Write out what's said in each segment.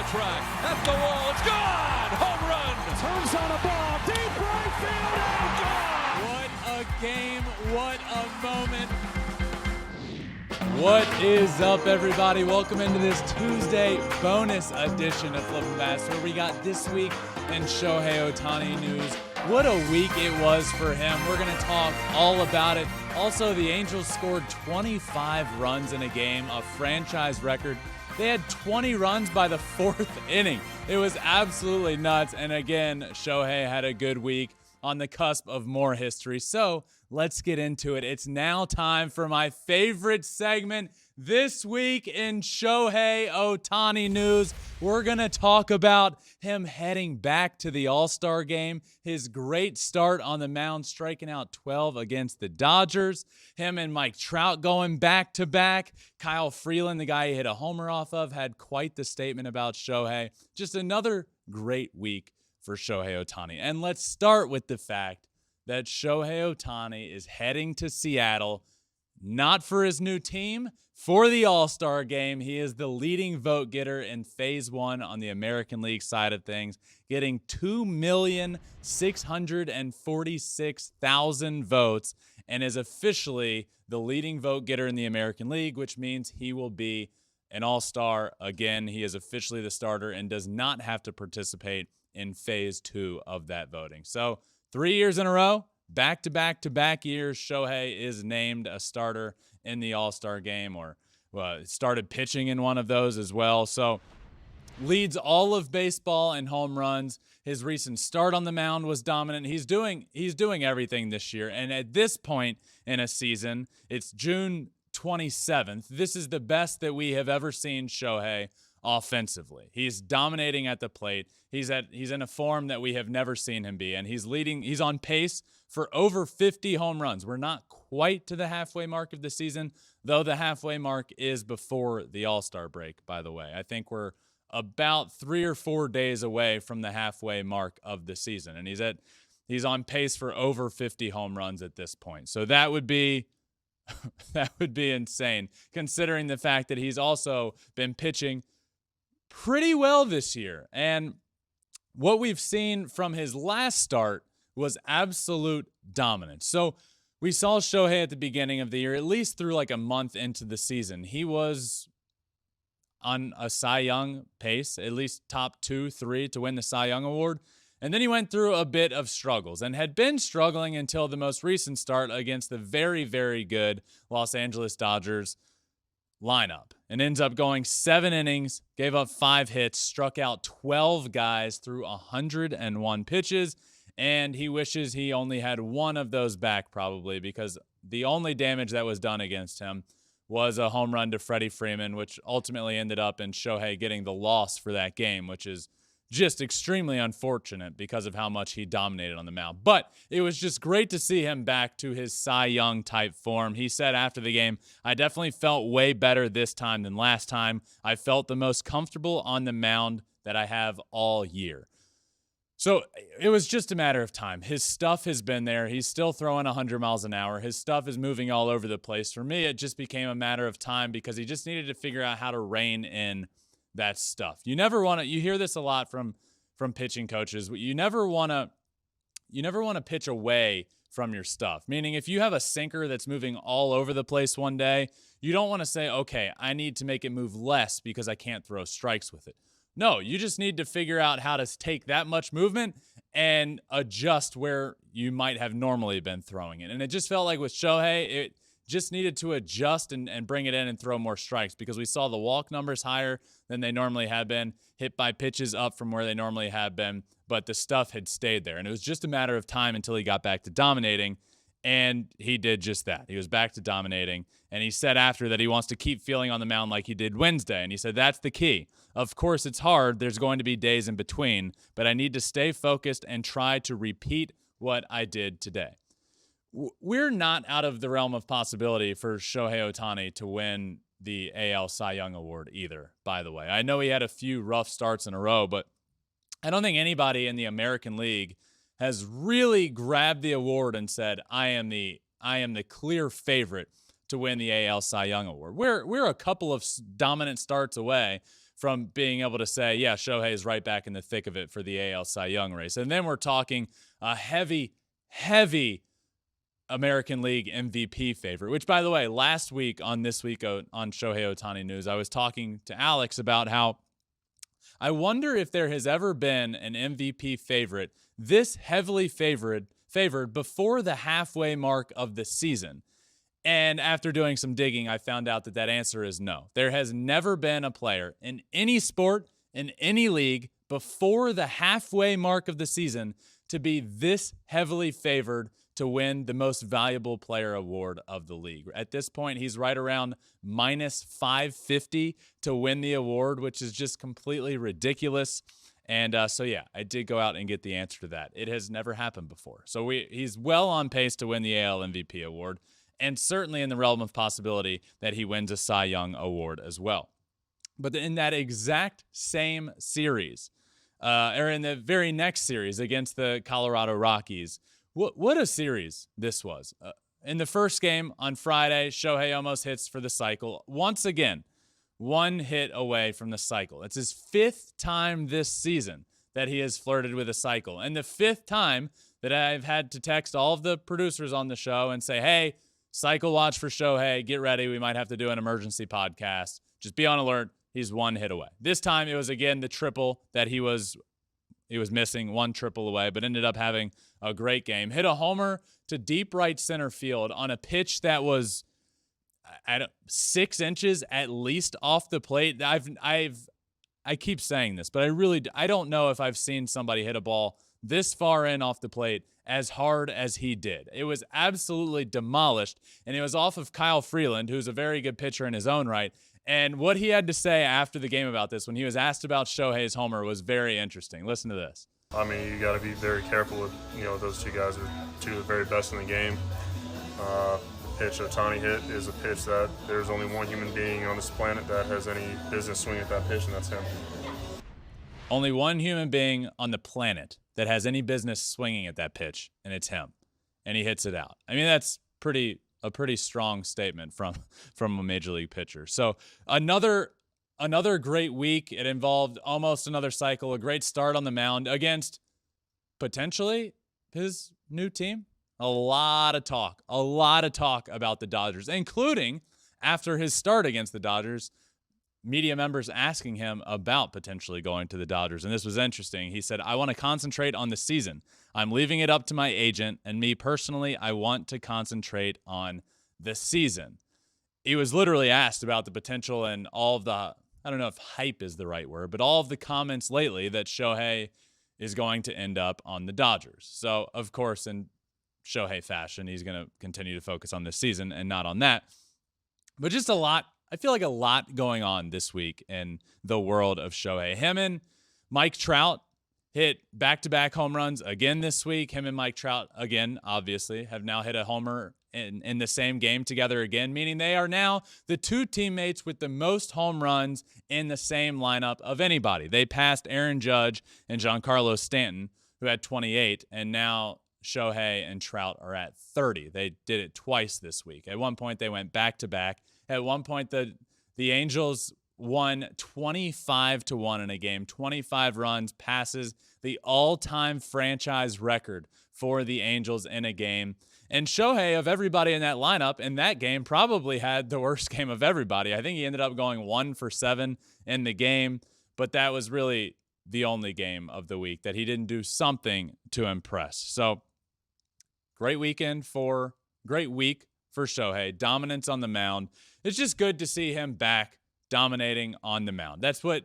the track, at the wall, it's gone! Home run! Turns on a ball, deep right field, and gone! What a game, what a moment. What is up, everybody? Welcome into this Tuesday bonus edition of Flippin Bats, where we got this week in Shohei Ohtani news. What a week it was for him. We're going to talk all about it. Also, the Angels scored 25 runs in a game, a franchise record. They had 20 runs by the fourth inning. It was absolutely nuts. And again, Shohei had a good week on the cusp of more history. So let's get into it. It's now time for my favorite segment this week in Shohei Ohtani news. We're going to talk about him heading back to the All-Star game, his great start on the mound, striking out 12 against the Dodgers, him and Mike Trout going back-to-back. Kyle Freeland, the guy he hit a homer off of, had quite the statement about Shohei. Just another great week for Shohei Ohtani. And let's start with the fact that Shohei Ohtani is heading to Seattle, not for his new team, for the All-Star game. He is the leading vote getter in Phase 1 on the American League side of things, getting 2,646,000 votes, and is officially the leading vote getter in the American League, which means he will be an All-Star again. He is officially the starter and does not have to participate in Phase 2 of that voting. So 3 years in a row, back-to-back-to-back years, Shohei is named a starter in the All-Star game, or started pitching in one of those as well. So leads all of baseball in home runs. His recent start on the mound was dominant. He's doing everything this year. And at this point in a season, it's June 27th. This is the best that we have ever seen Shohei offensively. He's dominating at the plate. He's in a form that we have never seen him be, and he's on pace for over 50 home runs. We're not quite to the halfway mark of the season, though the halfway mark is before the All-Star break, by the way. I think we're about 3 or 4 days away from the halfway mark of the season, and he's on pace for over 50 home runs at this point. So that would be insane, considering the fact that he's also been pitching pretty well this year. And what we've seen from his last start was absolute dominance. So we saw Shohei at the beginning of the year, at least through like a month into the season. He was on a Cy Young pace, at least top 2, 3 to win the Cy Young award. And then he went through a bit of struggles and had been struggling until the most recent start against the very, very good Los Angeles Dodgers lineup, and ends up going 7 innings, gave up 5 hits, struck out 12 guys through 101 pitches, and he wishes he only had one of those back probably, because the only damage that was done against him was a home run to Freddie Freeman, which ultimately ended up in Shohei getting the loss for that game, which is just extremely unfortunate because of how much he dominated on the mound. But it was just great to see him back to his Cy Young type form. He said after the game, "I definitely felt way better this time than last time. I felt the most comfortable on the mound that I have all year." So it was just a matter of time. His stuff has been there. He's still throwing 100 miles an hour. His stuff is moving all over the place. For me, it just became a matter of time because he just needed to figure out how to rein in that stuff. You never want to, you hear this a lot from pitching coaches. You never want to pitch away from your stuff. Meaning if you have a sinker that's moving all over the place one day, you don't want to say, okay, I need to make it move less because I can't throw strikes with it. No, you just need to figure out how to take that much movement and adjust where you might have normally been throwing it. And it just felt like with Shohei, it just needed to adjust and bring it in and throw more strikes, because we saw the walk numbers higher than they normally had been, hit by pitches up from where they normally had been, but the stuff had stayed there. And it was just a matter of time until he got back to dominating, and he did just that. He was back to dominating, and he said after that he wants to keep feeling on the mound like he did Wednesday, and he said that's the key. Of course, it's hard. There's going to be days in between, but I need to stay focused and try to repeat what I did today. We're not out of the realm of possibility for Shohei Ohtani to win the AL Cy Young Award either, by the way. I know he had a few rough starts in a row, but I don't think anybody in the American League has really grabbed the award and said, I am the clear favorite to win the AL Cy Young Award. We're a couple of dominant starts away from being able to say, yeah, Shohei is right back in the thick of it for the AL Cy Young race. And then we're talking a heavy American League MVP favorite, which, by the way, last week on This Week on Shohei Ohtani News, I was talking to Alex about how I wonder if there has ever been an MVP favorite this heavily favored before the halfway mark of the season. And after doing some digging, I found out that answer is no. There has never been a player in any sport, in any league, before the halfway mark of the season to be this heavily favored to win the most valuable player award of the league. At this point, he's right around minus 550 to win the award, which is just completely ridiculous. And so, yeah, I did go out and get the answer to that. It has never happened before. So he's well on pace to win the AL MVP award, and certainly in the realm of possibility that he wins a Cy Young award as well. But in that exact same series, or in the very next series against the Colorado Rockies, what a series this was. In the first game on Friday, Shohei almost hits for the cycle. Once again, one hit away from the cycle. It's his 5th time this season that he has flirted with a cycle. And the 5th time that I've had to text all of the producers on the show and say, hey, cycle watch for Shohei. Get ready. We might have to do an emergency podcast. Just be on alert. He's 1 hit away. This time it was, again, the triple that he was missing, 1 triple away, but ended up having a great game. Hit a homer to deep right center field on a pitch that was at 6 inches at least off the plate. I keep saying this, but I don't know if I've seen somebody hit a ball this far in off the plate as hard as he did. It was absolutely demolished, and it was off of Kyle Freeland, who's a very good pitcher in his own right. And what he had to say after the game about this, when he was asked about Shohei's homer, was very interesting. Listen to this. I mean, you got to be very careful with, those two guys are two of the very best in the game. The pitch Ohtani hit is a pitch that there's only one human being on this planet that has any business swinging at that pitch, and that's him. Only one human being on the planet that has any business swinging at that pitch, and it's him. And he hits it out. I mean, that's a pretty strong statement from a major league pitcher. So another great week. It involved almost another cycle, a great start on the mound against potentially his new team. A lot of talk about the Dodgers, including after his start against the Dodgers, media members asking him about potentially going to the Dodgers. And this was interesting. He said, I want to concentrate on the season. I'm leaving it up to my agent, and me personally, I want to concentrate on the season. He was literally asked about the potential and all of the, I don't know if hype is the right word, but all of the comments lately that Shohei is going to end up on the Dodgers. So, of course, in Shohei fashion, he's going to continue to focus on this season and not on that. But just I feel like a lot going on this week in the world of Shohei. Him and Mike Trout hit back-to-back home runs again this week. Him and Mike Trout, again, obviously, have now hit a homer in the same game together again, meaning they are now the 2 teammates with the most home runs in the same lineup of anybody. They passed Aaron Judge and Giancarlo Stanton, who had 28, and now Shohei and Trout are at 30. They did it twice this week. At one point, they went back-to-back. At one point, the Angels won 25-1 in a game. 25 runs, passes the all-time franchise record for the Angels in a game. And Shohei, of everybody in that lineup, in that game, probably had the worst game of everybody. I think he ended up going 1 for 7 in the game, but that was really the only game of the week that he didn't do something to impress. So, great week for Shohei. Dominance on the mound. It's just good to see him back dominating on the mound. That's what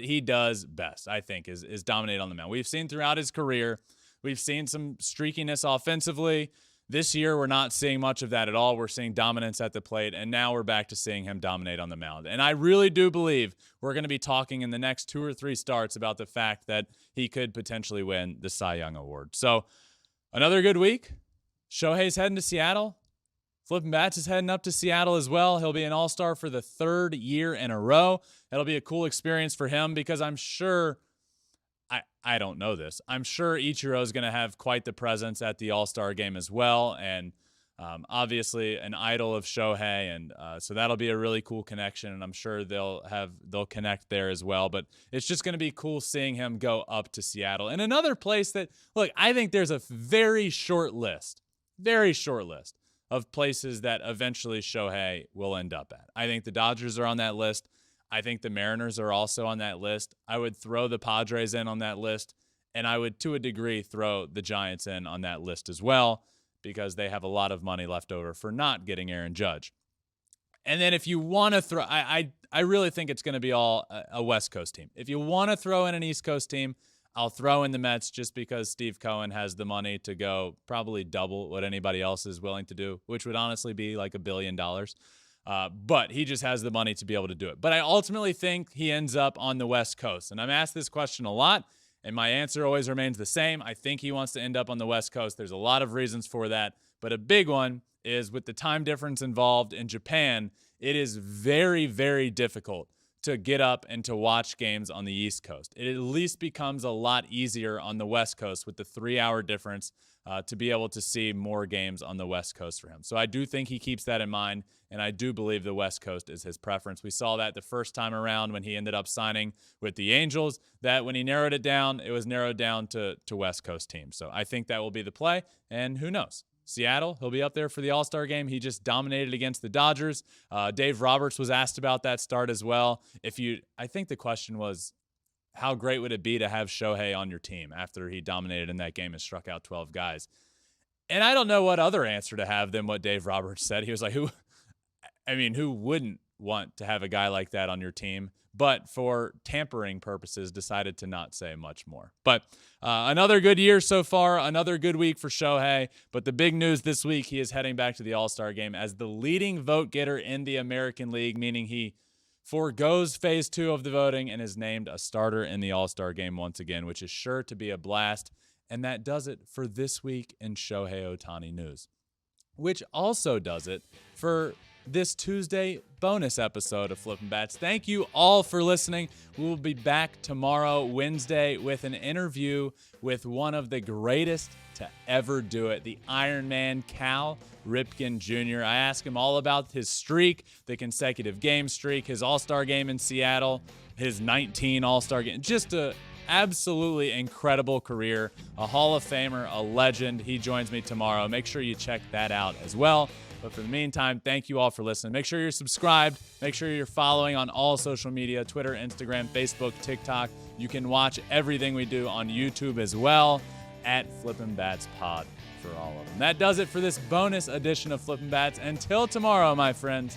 he does best, I think, is dominate on the mound. We've seen throughout his career, we've seen some streakiness offensively. This year, we're not seeing much of that at all. We're seeing dominance at the plate, and now we're back to seeing him dominate on the mound. And I really do believe we're going to be talking in the next 2 or 3 starts about the fact that he could potentially win the Cy Young Award. So, another good week. Shohei's heading to Seattle. Flippin Bats is heading up to Seattle as well. He'll be an all-star for the 3rd year in a row. It'll be a cool experience for him because I'm sure, I don't know this, I'm sure Ichiro's going to have quite the presence at the all-star game as well. And Obviously an idol of Shohei, and so that'll be a really cool connection, and I'm sure they'll connect there as well. But it's just going to be cool seeing him go up to Seattle. And another place that, look, I think there's a very short list of places that eventually Shohei will end up at. I think the Dodgers are on that list. I think the Mariners are also on that list. I would throw the Padres in on that list, and I would, to a degree, throw the Giants in on that list as well, because they have a lot of money left over for not getting Aaron Judge. And then if you want to throw, I really think it's going to be all a West Coast team. If you want to throw in an East Coast team, I'll throw in the Mets just because Steve Cohen has the money to go probably double what anybody else is willing to do, which would honestly be like $1 billion. But he just has the money to be able to do it. But I ultimately think he ends up on the West Coast. And I'm asked this question a lot, and my answer always remains the same. I think he wants to end up on the West Coast. There's a lot of reasons for that, but a big one is with the time difference involved in Japan, it is very, very difficult to get up and to watch games on the East Coast. It at least becomes a lot easier on the West Coast with the 3-hour difference to be able to see more games on the West Coast for him. So I do think he keeps that in mind, and I do believe the West Coast is his preference. We saw that the first time around when he ended up signing with the Angels, that when he narrowed it down, it was narrowed down to West Coast teams. So I think that will be the play, and who knows? Seattle, he'll be up there for the All-Star game. He just dominated against the Dodgers. Dave Roberts was asked about that start as well. I think the question was, how great would it be to have Shohei on your team after he dominated in that game and struck out 12 guys? And I don't know what other answer to have than what Dave Roberts said. He was like, who wouldn't want to have a guy like that on your team? But for tampering purposes, decided to not say much more. But another good year so far, another good week for Shohei. But the big news this week, he is heading back to the All-Star game as the leading vote getter in the American League, meaning he forgoes phase 2 of the voting and is named a starter in the All-Star game once again, which is sure to be a blast. And that does it for this week in Shohei Ohtani news, which also does it for this Tuesday bonus episode of Flippin Bats. Thank you all for listening. We will be back tomorrow, Wednesday, with an interview with one of the greatest to ever do it, the Iron Man, Cal Ripken Jr. I ask him all about his streak, the consecutive game streak, his All-Star game in Seattle, his 19 All-Star game, just a absolutely incredible career, a Hall of Famer, a legend. He joins me tomorrow. Make sure you check that out as well. But for the meantime, thank you all for listening. Make sure you're subscribed. Make sure you're following on all social media, Twitter, Instagram, Facebook, TikTok. You can watch everything we do on YouTube as well at Flippin Bats Pod for all of them. That does it for this bonus edition of Flippin Bats. Until tomorrow, my friends,